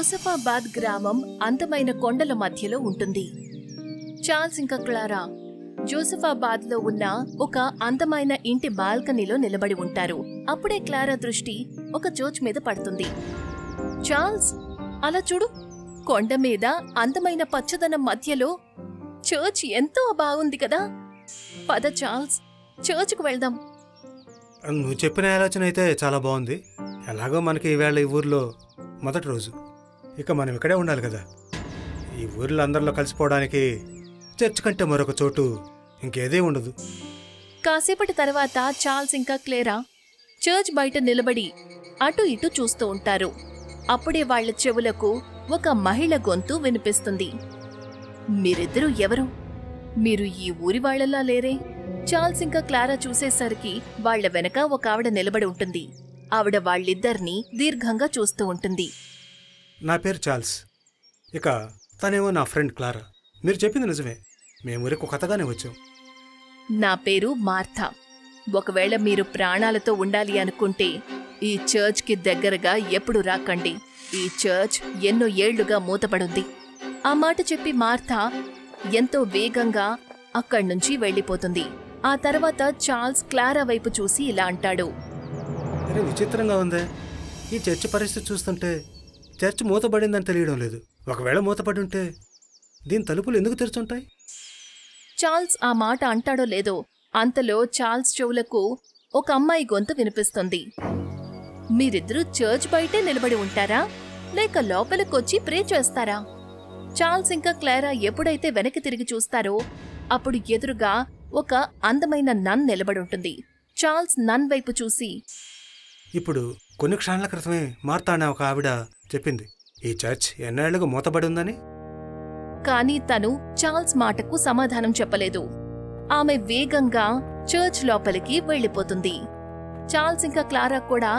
జోసెఫాబాద్ గ్రామం అందమైన కొండల మధ్యలో ఉంటుంది. చార్ల్స్ ఇంకా క్లారా జోసెఫాబాద్ లో ఉన్న ఒక అందమైన ఇంటి బాల్కనీలో నిలబడి ఉంటారు. అప్పుడే క్లారా దృష్టి ఒక చర్చ్ మీద పడుతుంది. చార్ల్స్, అలా చూడు, కొండ మీద అందమైన పచ్చదనం మధ్యలో చర్చ్ ఎంతో బాగుంది కదా. పద చార్ల్స్, చర్చ్కు వెళ్దాం. నువ్వు చెప్పిన ఆలోచన అయితే చాలా బాగుంది. ఎలాగో మనకి ఈవేళ ఈ ఊర్లో మొదటి రోజు, ఇక మనం ఇక్కడే ఉండాలి కదా. ఈ ఊర్లో అందరిలో కలిసిపోవడానికి చర్చ్ కంటే మరొక చోటు ఇంకేదే ఉండదు. కాసేపటి తర్వాత చార్ల్స్ ఇంకా క్లేరా చర్చ్ బయట నిలబడి అటు ఇటు చూస్తూ ఉంటారు. అప్పుడే వాళ్ల చెవులకు ఒక మహిళ గొంతు వినిపిస్తుంది. మీరిద్దరూ ఎవరు? మీరు ఈ ఊరి వాళ్లలా లేరే? చార్ల్స్ ఇంకా క్లారా చూసేసరికి వాళ్ల వెనక ఒక ఆవిడ నిలబడి ఉంటుంది. ఆవిడ వాళ్ళిద్దరినీ దీర్ఘంగా చూస్తూ ఉంటుంది. నా పేరు చార్ల్స్, ఇక తనేమో నా ఫ్రెండ్ క్లారా. మీరు చెప్పింది నిజమే, మేము ఊరికి కొత్తగానే వచ్చాం. నా పేరు మార్థా. ఒకవేళ మీరు ప్రాణాలతో ఉండాలి అనుకుంటే ఈ చర్చ్కి దగ్గరగా ఎప్పుడు రాకండి. ఈ చర్చ్ ఎన్నో ఏళ్లుగా మూతపడుంది. ఆ మాట చెప్పి మార్థా ఎంతో వేగంగా అక్కడ్నుంచి వెళ్లిపోతుంది. ఆ తర్వాత చార్ల్స్ క్లారా వైపు చూసి ఇలా అంటాడు. అరే, విచిత్రంగా ఉందే. ఈ చర్చ్ పరిస్థితి చూస్తుంటే చర్చ్ మూతపడిందని తెలియడం లేదు. ఒకవేళ మూతపడి ఉంటే దీని తలుపులు ఎందుకు తెరుచుంటాయి? చార్ల్స్ ఆ మాట అంటాడో లేదో అంతలో చార్ల్స్ చెవులకు ఒక అమ్మాయి గొంతు వినిపిస్తుంది. మీరిద్దరూ చర్చ్ బయటే నిలబడి ఉంటారా, లేక లోపలికొచ్చి ప్రే చేస్తారా? చార్ల్స్ ఇంకా క్లారా ఎప్పుడైతే వెనక్కి తిరిగి చూస్తారో అప్పుడు ఎదురుగా ఒక అందమైన నన్ నిలబడి ఉంటుంది. చార్ల్స్ నన్ వైపు చూసి, ఇప్పుడు కొన్ని క్షణాల క్రితమే మార్తా అనే ఒక ఆవిడ చెప్పింది ఈ చర్చ్ ఎన్నేళ్లుగా మూతబడి ఉందని. కానీ తను చార్ల్స్ మాటకు సమాధానం చెప్పలేదు. ఆమె వేగంగా చర్చ్ లోపలికి వెళ్లిపోతుంది. చార్ల్స్ ఇంకా క్లారా కూడా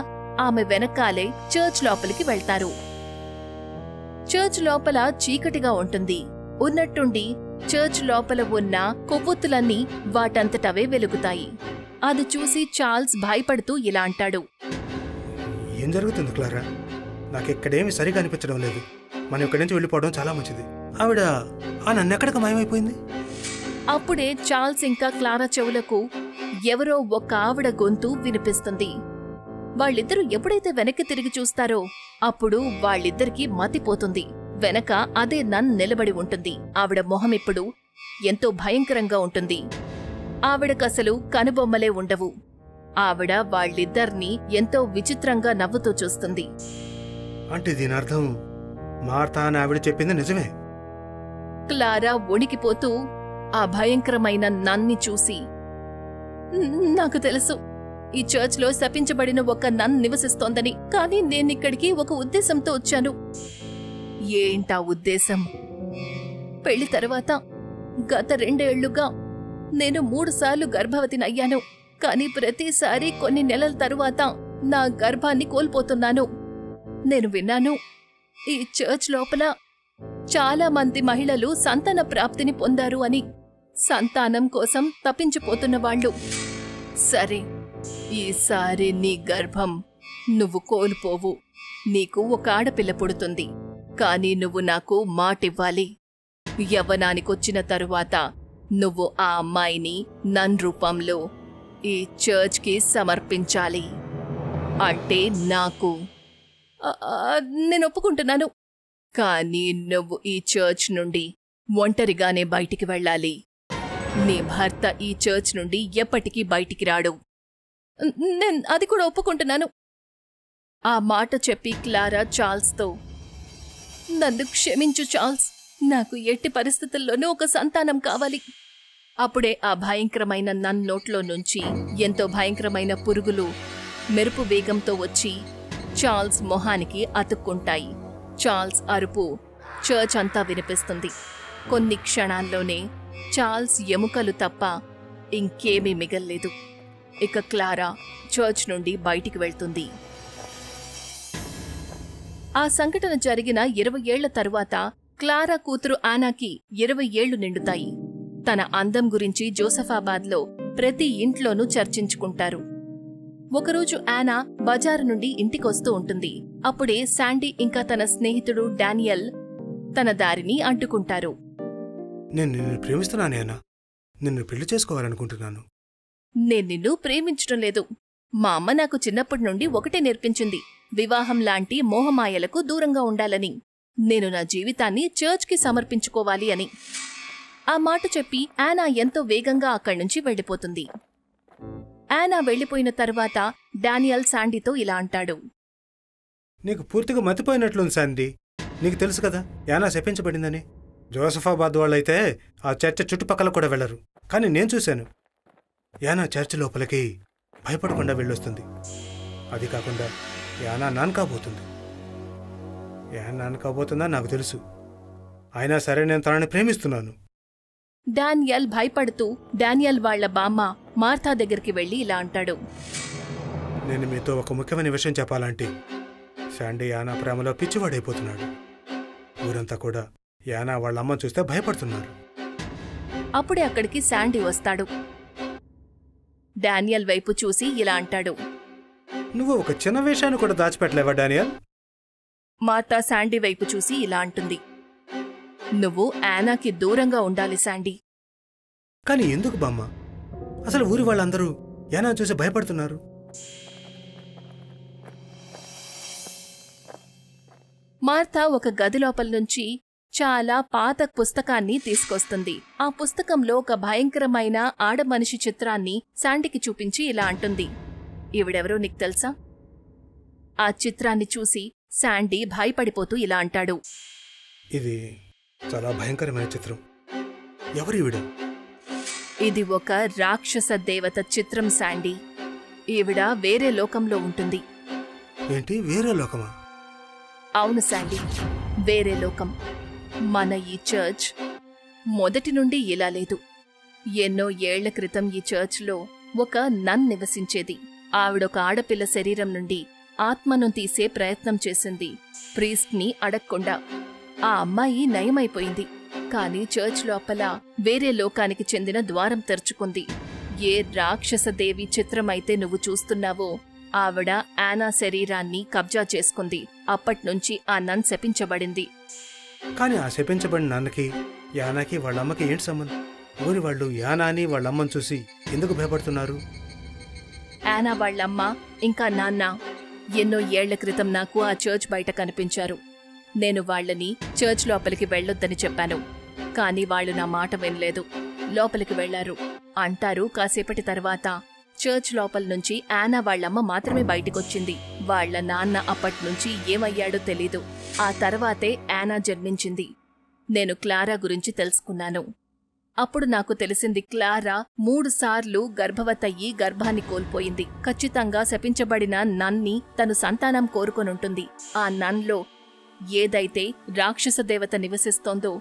ఆమె వెనకాలే చర్చ్ లోపలికి వెళ్తారు. చర్చ్ లోపల చీకటిగా ఉంటుంది. ఉన్నట్టుండి చర్చ్ లోపల ఉన్న కొవ్వొత్తులన్నీ వాటంతటవే వెలుగుతాయి. అది చూసి చార్ల్స్ భయపడుతూ ఇలా అంటాడు. ఏం జరుగుతుంది క్లారా? నాకెక్కడేమి సరిగా అనిపించడం లేదు. మనం ఇక్కడి నుంచి వెళ్ళిపోవడం చాలా మంచిది. ఆవిడ నన్నెక్కడికి మాయమైపోయింది? అప్పుడే చార్ల్స్ ఇంకా క్లారా చెవులకు ఎవరో ఒక ఆవిడ గొంతు వినిపిస్తుంది. వాళ్ళిద్దరూ ఎప్పుడైతే వెనక్కి తిరిగి చూస్తారో అప్పుడు వాళ్ళిద్దరికీ మతిపోతుంది. వెనక అదే నన్ నిలబడి ఉంటుంది. ఆవిడ మొహం ఇప్పుడు ఎంతో భయంకరంగా ఉంటుంది. ఆవిడకసలు కనుబొమ్మలే ఉండవు. ఆవిడ వాళ్ళిద్దరినీ ఎంతో విచిత్రంగా నవ్వుతూ చూస్తుంది. అంటే దీని అర్థం మార్తా అని ఆవిడ చెప్పింది నిజమే. క్లారా వణికిపోతూ ఆ భయంకరమైన నన్ని చూసి, నాకు తెలుసు, ఈ చర్చ్లో శపించబడిన ఒక నన్ నివసిస్తోందని. కానీ నేనిక్కడికి ఒక ఉద్దేశంతో వచ్చాను. ఏంటా ఉద్దేశం? పెళ్లి తర్వాత గత 2 ఏళ్లుగా నేను 3 సార్లు గర్భవతినయ్యాను. కానీ ప్రతిసారి కొన్ని నెలల తరువాత నా గర్భాన్ని కోల్పోతున్నాను. నేను విన్నాను, ఈ చర్చ్ లోపల చాలా మంది మహిళలు సంతాన ప్రాప్తిని పొందారు అని. సంతానం కోసం తప్పించిపోతున్న వాళ్ళు. సరే, ఈసారి నీ గర్భం నువ్వు కోల్పోవు. నీకు ఒక ఆడపిల్ల పుడుతుంది. కానీ నువ్వు నాకు మాటివ్వాలి. యవ్వనానికొచ్చిన తరువాత నువ్వు ఆ అమ్మాయిని నన్ రూపంలో ఈ చర్చ్కి సమర్పించాలి. అంటే నాకు. నేను ఒప్పుకుంటున్నాను. కానీ నువ్వు ఈ చర్చ్ నుండి ఒంటరిగానే బయటికి వెళ్ళాలి. నీ భర్త ఈ చర్చ్ నుండి ఎప్పటికీ బయటికి రాడు. నేను అది కూడా ఒప్పుకుంటున్నాను. ఆ మాట చెప్పి క్లారా చార్ల్స్తో, నన్ను క్షమించు చార్ల్స్, నాకు ఎట్టి పరిస్థితుల్లోనూ ఒక సంతానం కావాలి. అప్పుడే ఆ భయంకరమైన నన్ నోట్లో నుంచి ఎంతో భయంకరమైన పురుగులు మెరుపు వేగంతో వచ్చి చార్ల్స్ మొహానికి అతుక్కుంటాయి. చార్ల్స్ అరుపు చర్చ్ అంతా వినిపిస్తుంది. కొన్ని క్షణాల్లోనే చార్ల్స్ ఎముకలు తప్ప ఇంకేమీ మిగల్లేదు. ఇక క్లారా చర్చ్ నుండి బయటికి వెళ్తుంది. ఆ సంఘటన జరిగిన 20 ఏళ్ల తరువాత క్లారా కూతురు ఆనాకి 20 ఏళ్లు నిండుతాయి. తన అందం గురించి జోసెఫాబాద్లో ప్రతి ఇంట్లోనూ చర్చించుకుంటారు. ఒకరోజు ఆనా బజారు నుండి ఇంటికొస్తూ ఉంటుంది. అప్పుడే శాండీ ఇంకా తన స్నేహితుడు డానియల్ తన దారిని అడ్డుకుంటారు. నేను నిన్ను ప్రేమిస్తున్నాను యానా. నిన్ను పెళ్లి చేసుకోవాలనుకుంటున్నాను. నేను నిన్ను ప్రేమించడం లేదు. మా అమ్మ నాకు చిన్నప్పటి నుండి ఒకటే నేర్పించింది, వివాహం లాంటి మోహమాయలకు దూరంగా ఉండాలని. నేను నా జీవితాన్ని చర్చ్కి సమర్పించుకోవాలి అని. ఆ మాట చెప్పి యానా ఎంతో వేగంగా అక్కడ్నుంచి వెళ్ళిపోతుంది. యానా వెళ్ళిపోయిన తర్వాత డానియల్ శాండీతో ఇలా అంటాడు. నీకు పూర్తిగా మతిపోయినట్లుంది శాండీ. నీకు తెలుసు కదా యానా శపించబడిందని. జోసఫాబాద్ వాళ్ళైతే ఆ చర్చ చుట్టుపక్కల కూడా వెళ్లరు. కానీ నేను చూశాను, యానా చర్చ్ లోపలికి భయపడకుండా వెళ్ళొస్తుంది. అది కాకుండా యానా నాన్నకాబోతుంది. యానా నాన్నకాబోతుందా నాకు తెలుసు. అయినా సరే నేను తనని ప్రేమిస్తున్నాను. డానియల్ భయపడుతూ డానియల్ వాళ్ల బామ్మ మార్తా దగ్గరికి వెళ్లి ఇలా అంటాడు. నేను మీతో ఒక ముఖ్యమైన విషయం చెప్పాలంటే, శాండీ యానా ప్రేమలో పిచ్చివాడైపోతున్నాడు. ఊరంతా కూడా యానా వాళ్ళ అమ్మని చూస్తే భయపడుతున్నారు. అప్పుడే అక్కడికి శాండీ వస్తాడు. డానియల్ వైపు చూసి ఇలా అంటాడు. నువ్వు ఒక చిన్న విషయాన్ని కూడా దాచిపెట్టలేవా డానియల్? మార్తా శాండీ వైపు చూసి ఇలా అంటుంది. నువ్వు యానాకి దూరంగా ఉండాలి శాండీ. కానీ ఎందుకు బామ్మ? అసలు ఊరి వాళ్ళందరూ యానా చూసి భయపడుతున్నారు. మార్తా ఒక గది లోపల నుంచి చాలా పాత పుస్తకాన్ని తీసుకొస్తుంది. ఆ పుస్తకంలో ఒక భయంకరమైన ఆడమనిషి చిత్రాన్ని శాండీకి చూపించి ఇలా అంటుంది. ఈవిడెవరో నీకు తెలుసా? ఆ చిత్రాన్ని చూసి శాండీ భయపడిపోతూ ఇలా అంటాడు. ఇది చాలా భయంకరమైన చిత్రం. ఎవరు ఈవిడ? ఇది ఒక రాక్షస దేవత చిత్రం శాండీ. ఈవిడ వేరే లోకంలో ఉంటుంది. ఏంటి, వేరే లోకమా? అవును శాండీ, వేరే లోకం. మన ఈ చర్చ్ మొదటి నుండి ఇలా లేదు. ఎన్నో ఏళ్ల క్రితం ఈ చర్చ్లో ఒక నన్ నివసించేది. ఆవిడొక ఆడపిల్ల శరీరం నుండి ఆత్మను తీసే ప్రయత్నం చేసింది, ప్రీస్ట్ని అడక్కుండా. ఆ అమ్మాయి నయమైపోయింది. కాని చర్చ్ లోపల వేరే లోకానికి చెందిన ద్వారం తెరుచుకుంది. ఏ రాక్షసదేవి చిత్రమైతే నువ్వు చూస్తున్నావో ఆవిడ యానా శరీరాన్ని కబ్జా చేసుకుంది. అప్పట్నుంచి ఆ నన్ శపించబడింది. కానీ ఆ శపించబడిన నాన్నకి యానాకి వాళ్ళమ్మకి ఏంటి సంబంధం? ఊరి వాళ్ళు యానాని వాళ్ళమ్మని చూసి ఎందుకు భయపడుతున్నారు? యానా వాళ్ళమ్మ ఇంకా నాన్న ఎన్నో ఏళ్ల క్రితం నాకు ఆ చర్చ్ బయట కనిపించారు. నేను వాళ్లని చర్చ్ లోపలికి వెళ్లొద్దని చెప్పాను. కాని వాళ్లు నా మాట వినలేదు. లోపలికి వెళ్లారు. అంటారు కాసేపటి తర్వాత చర్చ్ లోపల నుంచి యానా వాళ్ళమ్మ మాత్రమే బయటికొచ్చింది. వాళ్ల నాన్న అప్పట్నుంచి ఏమయ్యాడో తెలీదు. ఆ తర్వాతే యానా జన్మించింది. నేను క్లారా గురించి తెలుసుకున్నాను. అప్పుడు నాకు తెలిసింది, క్లారా 3 సార్లు గర్భవతయ్యి గర్భాన్ని కోల్పోయింది. ఖచ్చితంగా శపించబడిన నన్ని తను సంతానం కోరుకొనుంటుంది. ఆ నన్లో ఏదైతే రాక్షస దేవత నివసిస్తోందో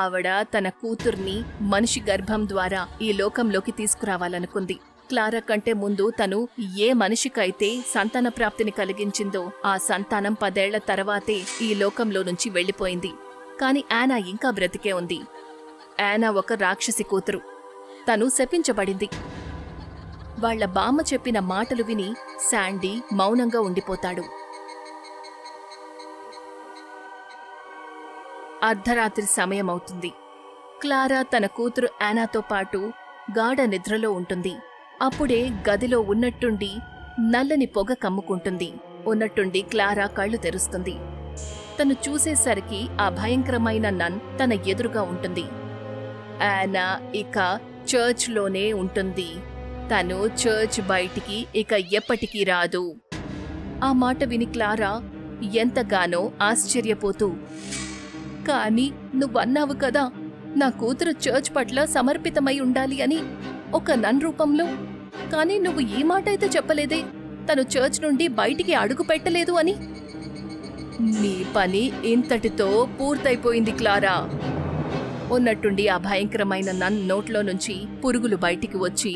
ఆవిడ తన కూతుర్ని మనిషి గర్భం ద్వారా ఈ లోకంలోకి తీసుకురావాలనుకుంది. క్లారా కంటే ముందు తను ఏ మనిషికైతే సంతాన ప్రాప్తిని కలిగించిందో ఆ సంతానం 10 ఏళ్ల తర్వాతే ఈ లోకంలో నుంచి వెళ్లిపోయింది. కాని యానా ఇంకా బ్రతికే ఉంది. యానా ఒక రాక్షసి కూతురు. తను శపించబడింది. వాళ్ల బామ్మ చెప్పిన మాటలు విని శాండీ మౌనంగా ఉండిపోతాడు. అర్ధరాత్రి సమయమవుతుంది. క్లారా తన కూతురు యానాతో పాటు గాఢ నిద్రలో ఉంటుంది. అప్పుడే గదిలో ఉన్నట్టుండి నల్లని పొగ కమ్ముకుంటుంది. ఉన్నట్టుండి క్లారా కళ్ళు తెరుస్తుంది. తను చూసేసరికి ఆ భయంకరమైన నన్ తన ఎదురుగా ఉంటుంది. యానా ఇక చర్చ్లోనే ఉంటుంది. తను చర్చ్ బయటికి ఇక ఎప్పటికీ రాదు. ఆ మాట విని క్లారా ఎంతగానో ఆశ్చర్యపోతూ, కాని నువ్వన్నావు కదా నా కూతురు చర్చ్ పట్ల సమర్పితమై ఉండాలి అని, ఒక నన్ రూపంలో. కాని నువ్వు ఈ మాట అయితే చెప్పలేదే, తను చర్చ్ నుండి బయటికి అడుగు పెట్టలేదు అని. నీ పని ఇంతటితో పూర్తయిపోయింది క్లారా. ఉన్నట్టుండి ఆ భయంకరమైన నన్ నోట్లో నుంచి పురుగులు బయటికి వచ్చి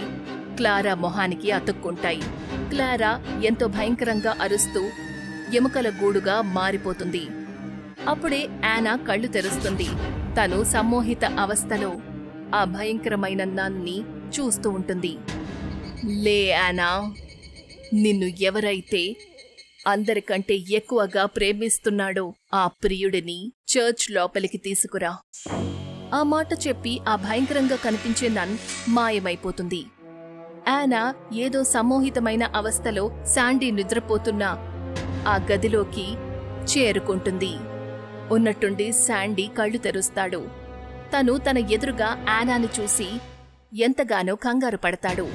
క్లారా మొహానికి అతుక్కుంటాయి. క్లారా ఎంతో భయంకరంగా అరుస్తూ ఎముకల గూడుగా మారిపోతుంది. అప్పుడే యానా కళ్ళు తెరుస్తుంది. తను సమ్మోహిత అవస్థలో ఆ భయంకరమైన నన్ని చూస్తూ ఉంటుంది. లే యానా, నిన్ను ఎవరైతే అందరికంటే ఎక్కువగా ప్రేమిస్తున్నాడో ఆ ప్రియుడిని చర్చ్ లోపలికి తీసుకురా. ఆ మాట చెప్పి ఆ భయంకరంగా కనిపించే నన్ మాయమైపోతుంది. యానా ఏదో సమ్మోహితమైన అవస్థలో శాండీ నిద్రపోతున్న ఆ గదిలోకి చేరుకుంటుంది. ఉన్నట్టుండి శాండీ కళ్ళు తెరుస్తాడు. తను తన ఎదురుగా యానాని చూసి ఎంతగానో కంగారు పడతాడు.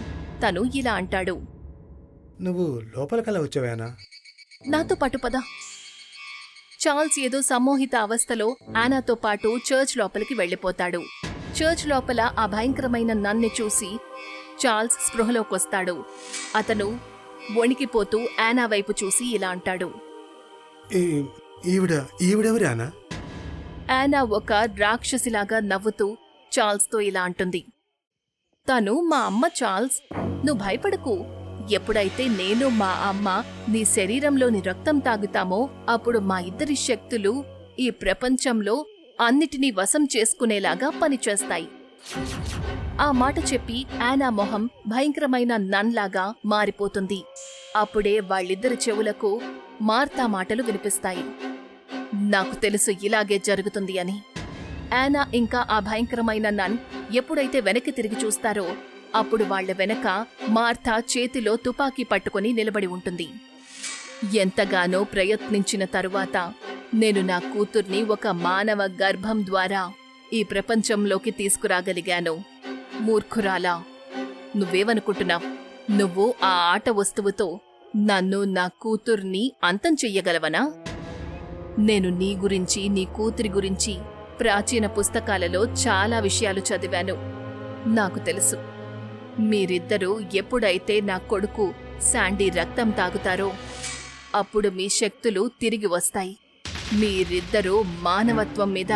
తను ఇలా అంటాడు, నువ్వు లోపలికలా వచ్చావేనా? నాతో పాటు పద. చార్ల్స్ ఏదో సమ్మోహిత అవస్థలో యానాతో పాటు చర్చ్ లోపలికి వెళ్ళిపోతాడు. చర్చ్ లోపల ఆ భయంకరమైన నన్ని చూసి చార్ల్స్ స్పృహలోకొస్తాడు. అతను వణికిపోతూ యానా వైపు చూసి ఇలా అంటాడు, ఈవిడెవరి యానా? యానా ఒక రాక్షసిలాగా నవ్వుతూ చార్ల్స్తో ఇలా అంటుంది, తను మా అమ్మ చార్ల్స్. నువ్వు భయపడకు. ఎప్పుడైతే నేను మా అమ్మ నీ శరీరంలోని రక్తం తాగుతామో అప్పుడు మా ఇద్దరి శక్తులు ఈ ప్రపంచంలో అన్నిటినీ వశం చేసుకునేలాగా పనిచేస్తాయి. ఆ మాట చెప్పి యానా మొహం భయంకరమైన నన్లాగా మారిపోతుంది. అప్పుడే వాళ్ళిద్దరి చెవులకు మార్తా మాటలు వినిపిస్తాయి. నాకు తెలుసు ఇలాగే జరుగుతుంది అని. యానా ఇంకా ఆ భయంకరమైన నన్ ఎప్పుడైతే వెనక్కి తిరిగి చూస్తారో అప్పుడు వాళ్ల వెనక మార్తా చేతిలో తుపాకీ పట్టుకుని నిలబడి ఉంటుంది. ఎంతగానో ప్రయత్నించిన తరువాత నేను నా కూతుర్ని ఒక మానవ గర్భం ద్వారా ఈ ప్రపంచంలోకి తీసుకురాగలిగాను. మూర్ఖురాలా, నువ్వేమనుకుంటున్నావు? నువ్వు ఆ ఆట వస్తువుతో నన్ను, నా కూతుర్ని అంతం చెయ్యగలవనా? నేను నీ గురించి, నీ కూతురి గురించి ప్రాచీన పుస్తకాలలో చాలా విషయాలు చదివాను. నాకు తెలుసు, మీరిద్దరూ ఎప్పుడైతే నా కొడుకు శాండీ రక్తం తాగుతారో అప్పుడు మీ శక్తులు తిరిగి వస్తాయి. మీరిద్దరూ మానవత్వం మీద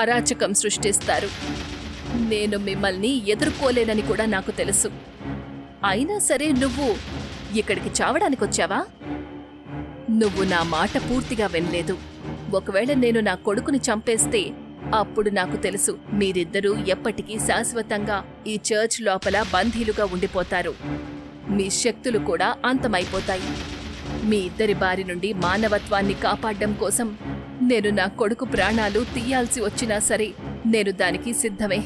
అరాచకం సృష్టిస్తారు. నేను మిమ్మల్ని ఎదుర్కోలేనని కూడా నాకు తెలుసు. అయినా సరే నువ్వు ఇక్కడికి చావడానికొచ్చావా? నువ్వు నా మాట పూర్తిగా వినలేదు. ఒకవేళ నేను నా కొడుకుని చంపేస్తే అప్పుడు నాకు తెలుసు మీరిద్దరూ ఎప్పటికీ శాశ్వతంగా ఈ చర్చ్ లోపల బందీలుగా ఉండిపోతారు. మీ శక్తులు కూడా అంతమైపోతాయి. మీ ఇద్దరి బారి నుండి మానవత్వాన్ని కాపాడడం కోసం నేను నా కొడుకు ప్రాణాలు తీయాల్సి వచ్చినా సరే నేను దానికి సిద్ధమే.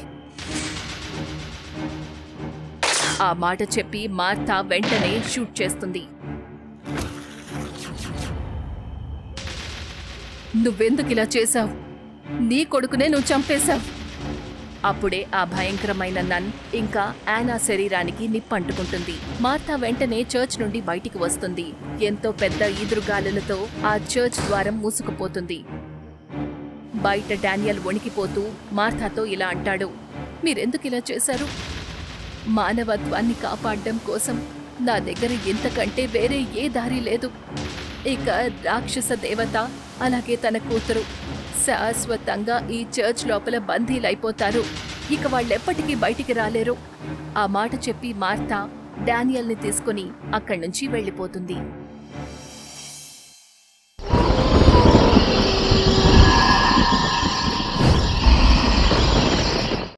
ఆ మాట చెప్పి మార్తా వెంటనే షూట్ చేస్తుంది. నువ్వెందుకిలా చేశావు? నీ కొడుకునే నువ్వు చంపేశావు. అప్పుడే ఆ భయంకరమైన నన్ ఇంకా యానా శరీరానికి నిప్పంటుకుంటుంది. మార్తా వెంటనే చర్చ్ నుండి బయటికి వస్తుంది. ఎంతో పెద్ద ఈదురుగాలులతో ఆ చర్చ్ ద్వారం మూసుకుపోతుంది. బయట డానియల్ వణికిపోతూ మార్తాతో ఇలా అంటాడు, మీరెందుకిలా చేశారు? మానవత్వాన్ని కాపాడడం కోసం నా దగ్గర ఇంతకంటే వేరే ఏ దారి లేదు. ఇక రాక్షస దేవత అలాగే తన కూతురు శాశ్వతంగా ఈ చర్చ్ లోపల బందీలైపోతారు. ఇక వాళ్ళెప్పటికీ బయటికి రాలేరు. ఆ మాట చెప్పి మార్తా డానియల్ని తీసుకుని అక్కడి నుంచి వెళ్ళిపోతుంది.